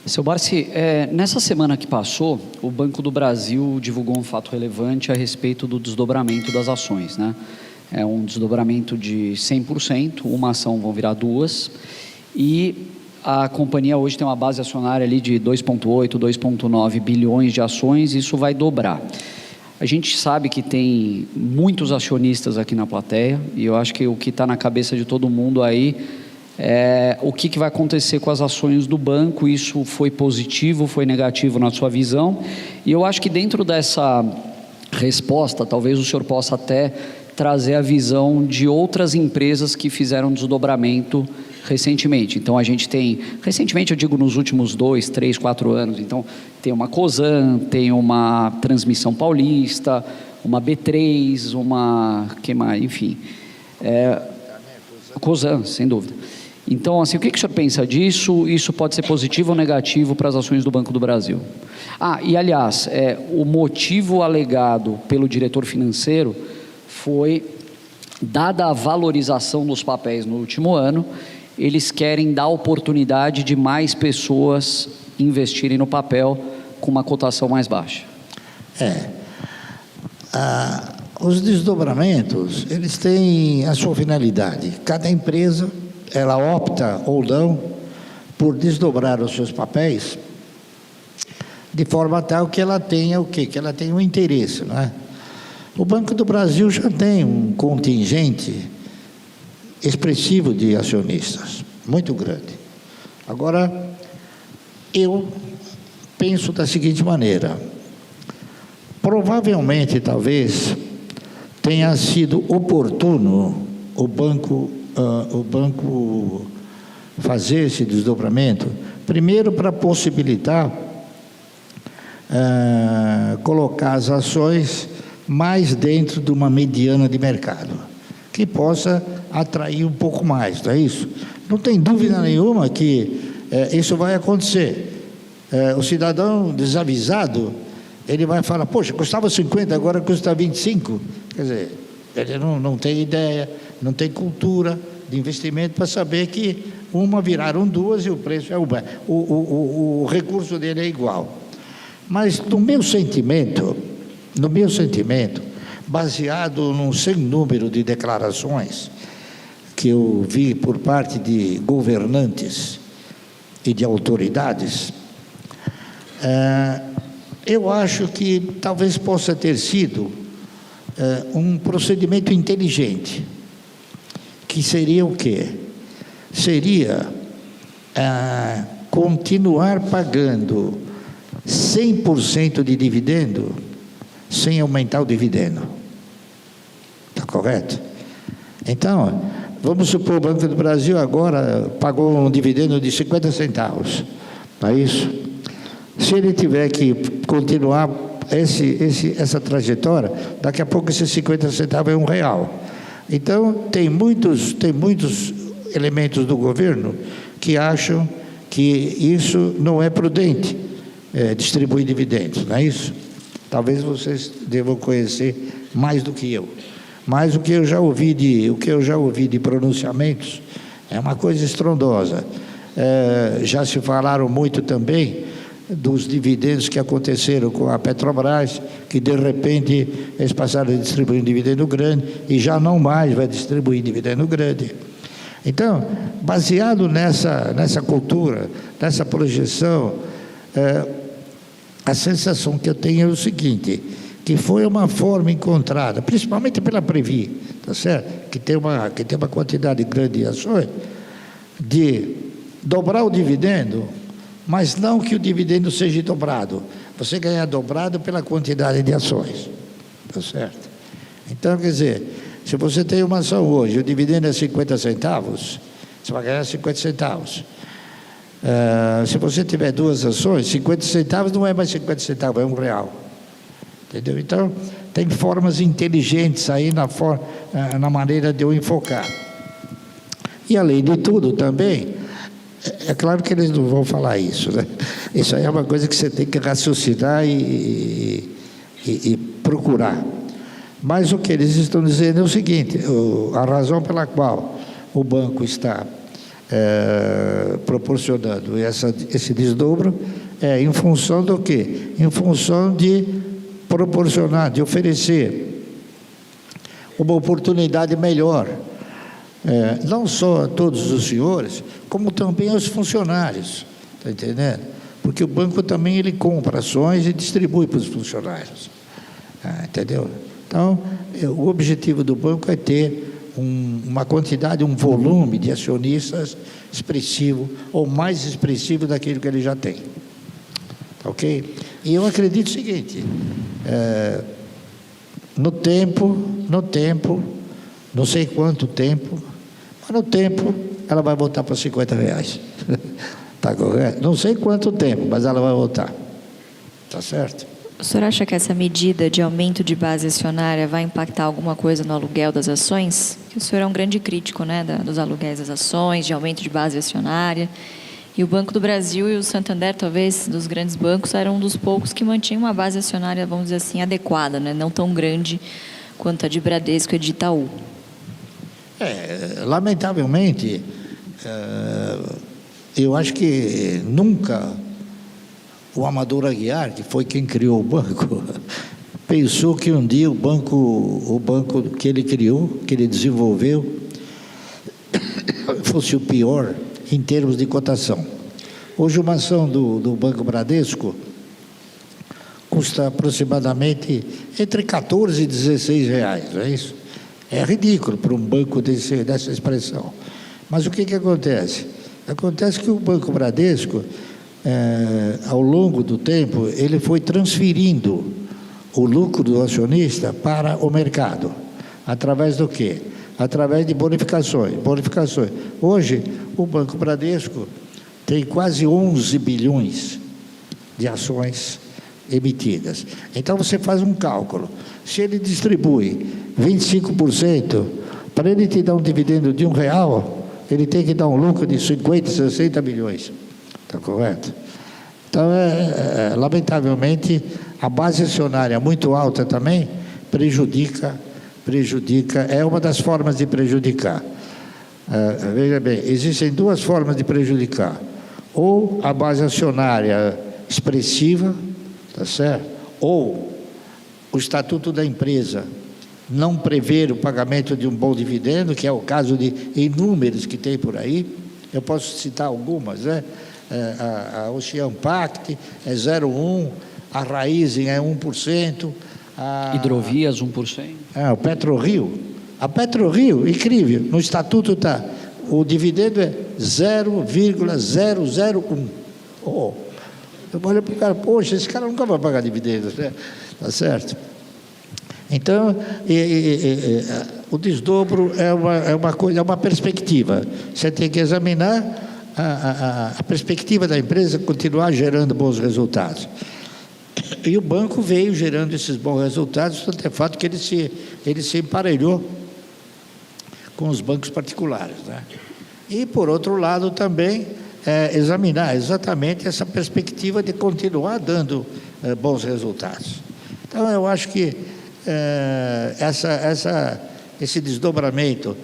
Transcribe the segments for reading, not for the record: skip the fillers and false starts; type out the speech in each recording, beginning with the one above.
Seu Barsi, nessa semana que passou, o Banco do Brasil divulgou um fato relevante a respeito do desdobramento das ações, né? É um desdobramento de 100%, uma ação vão virar duas, e a companhia hoje tem uma base acionária ali de 2,8, 2,9 bilhões de ações, e isso vai dobrar. A gente sabe que tem muitos acionistas aqui na plateia, e eu acho que o que está na cabeça de todo mundo aí o que vai acontecer com as ações do banco. Isso foi positivo, foi negativo na sua visão? E eu acho que dentro dessa resposta, talvez o senhor possa até trazer a visão de outras empresas que fizeram desdobramento recentemente. Então a gente tem, recentemente eu digo nos últimos 2, 3, 4 anos, então tem uma Cosan, tem uma Transmissão Paulista, uma B3, uma, que mais, enfim, Cosan, sem dúvida. Então, assim, o que o senhor pensa disso? Isso pode ser positivo ou negativo para as ações do Banco do Brasil? E aliás, o motivo alegado pelo diretor financeiro foi, dada a valorização dos papéis no último ano, eles querem dar oportunidade de mais pessoas investirem no papel com uma cotação mais baixa. Os desdobramentos, eles têm a sua finalidade. Cada empresa, ela opta ou não por desdobrar os seus papéis de forma tal que ela tenha o quê? Que ela tenha um interesse, não é? O Banco do Brasil já tem um contingente expressivo de acionistas, muito grande. Agora, eu penso da seguinte maneira: provavelmente, talvez, tenha sido oportuno o banco fazer esse desdobramento, primeiro para possibilitar colocar as ações mais dentro de uma mediana de mercado, que possa atrair um pouco mais, não é isso? Não tem dúvida nenhuma que isso vai acontecer. O cidadão desavisado, ele vai falar, poxa, custava 50, agora custa 25. Quer dizer, ele não tem ideia, não tem cultura de investimento para saber que uma viraram duas e o preço o recurso dele é igual. Mas no meu sentimento, baseado num sem número de declarações que eu vi por parte de governantes e de autoridades, eu acho que talvez possa ter sido um procedimento inteligente, que seria o quê? Seria continuar pagando 100% de dividendo sem aumentar o dividendo. Está correto? Então, vamos supor, o Banco do Brasil agora pagou um dividendo de 50 centavos, não é isso? Se ele tiver que continuar essa trajetória, daqui a pouco esses 50 centavos é R$1. Então, tem muitos elementos do governo que acham que isso não é prudente, distribuir dividendos, não é isso? Talvez vocês devam conhecer mais do que eu. Mas o que eu já ouvi de pronunciamentos é uma coisa estrondosa. Já se falaram muito também dos dividendos que aconteceram com a Petrobras, que de repente eles passaram a distribuir um dividendo grande e já não mais vai distribuir dividendo grande. Então, baseado nessa cultura, nessa projeção, a sensação que eu tenho é o seguinte, que foi uma forma encontrada, principalmente pela Previ, tá certo? Que tem uma quantidade grande de ações, de dobrar o dividendo, mas não que o dividendo seja dobrado. Você ganha dobrado pela quantidade de ações, tá certo? Então, quer dizer, se você tem uma ação hoje, o dividendo é 50 centavos, você vai ganhar 50 centavos. Se você tiver duas ações, 50 centavos não é mais 50 centavos, é R$1. Entendeu? Então, tem formas inteligentes aí na maneira de eu enfocar. E, além de tudo, também, é claro que eles não vão falar isso, né? Isso aí é uma coisa que você tem que raciocinar e procurar. Mas o que eles estão dizendo é o seguinte: a razão pela qual o banco está proporcionando esse desdobro em função do quê? Em função de proporcionar, de oferecer uma oportunidade melhor, não só a todos os senhores, como também aos funcionários, está entendendo? Porque o banco também ele compra ações e distribui para os funcionários, entendeu? Então, o objetivo do banco é ter uma quantidade, um volume de acionistas expressivo, ou mais expressivo daquilo que ele já tem. Ok? E eu acredito o seguinte, no tempo, não sei quanto tempo, mas no tempo ela vai voltar para R$50. Está correto? Não sei quanto tempo, mas ela vai voltar. Está certo? O senhor acha que essa medida de aumento de base acionária vai impactar alguma coisa no aluguel das ações? Que o senhor é um grande crítico, né, dos aluguéis das ações, de aumento de base acionária. E o Banco do Brasil e o Santander, talvez, dos grandes bancos, eram um dos poucos que mantinham uma base acionária, vamos dizer assim, adequada, né, não tão grande quanto a de Bradesco e de Itaú. Lamentavelmente, eu acho que nunca o Amador Aguiar, que foi quem criou o banco, pensou que um dia o banco que ele criou, que ele desenvolveu, fosse o pior em termos de cotação. Hoje uma ação do Banco Bradesco custa aproximadamente entre 14 e 16 reais, não é isso? É ridículo para um banco dessa expressão. Mas o que acontece? Acontece que o Banco Bradesco, ao longo do tempo, ele foi transferindo o lucro do acionista para o mercado. Através do quê? Através de bonificações. Hoje, o Banco Bradesco tem quase 11 bilhões de ações emitidas. Então, você faz um cálculo. Se ele distribui 25%, para ele te dar um dividendo de R$1, ele tem que dar um lucro de 50, 60 milhões. Está correto? Então, lamentavelmente, a base acionária muito alta também prejudica, é uma das formas de prejudicar. Veja bem, existem duas formas de prejudicar. Ou a base acionária expressiva, tá certo? Ou o estatuto da empresa não prever o pagamento de um bom dividendo, que é o caso de inúmeros que tem por aí. Eu posso citar algumas, né? A Ocean Pact é 0,1%, a Raizen é 1%. Hidrovias, 1%. O PetroRio. A PetroRio, incrível, no estatuto está, o dividendo é 0,001. Eu olho para o cara, poxa, esse cara nunca vai pagar dividendos, né? Tá certo? Então, o desdobro é uma coisa, é uma perspectiva. Você tem que examinar a perspectiva da empresa continuar gerando bons resultados. E o banco veio gerando esses bons resultados, tanto é fato que ele se emparelhou com os bancos particulares, né? E, por outro lado, também examinar exatamente essa perspectiva de continuar dando bons resultados. Então, eu acho que esse desdobramento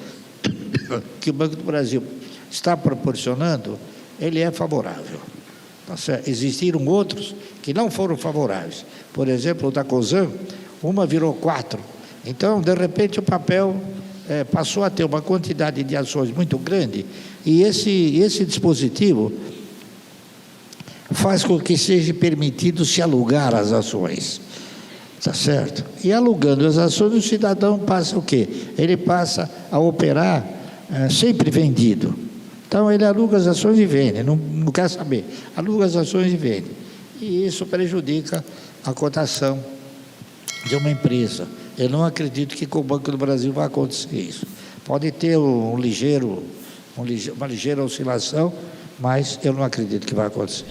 que o Banco do Brasil está proporcionando, ele é favorável. Tá certo? Existiram outros que não foram favoráveis. Por exemplo, o da Cosan, uma virou 4. Então, de repente, o papel passou a ter uma quantidade de ações muito grande, e esse dispositivo faz com que seja permitido se alugar as ações. Tá certo? E alugando as ações, o cidadão passa o quê? Ele passa a operar sempre vendido. Então, ele aluga as ações e vende, não quer saber. Aluga as ações e vende. E isso prejudica a cotação de uma empresa. Eu não acredito que com o Banco do Brasil vai acontecer isso. Pode ter uma ligeira oscilação, mas eu não acredito que vai acontecer.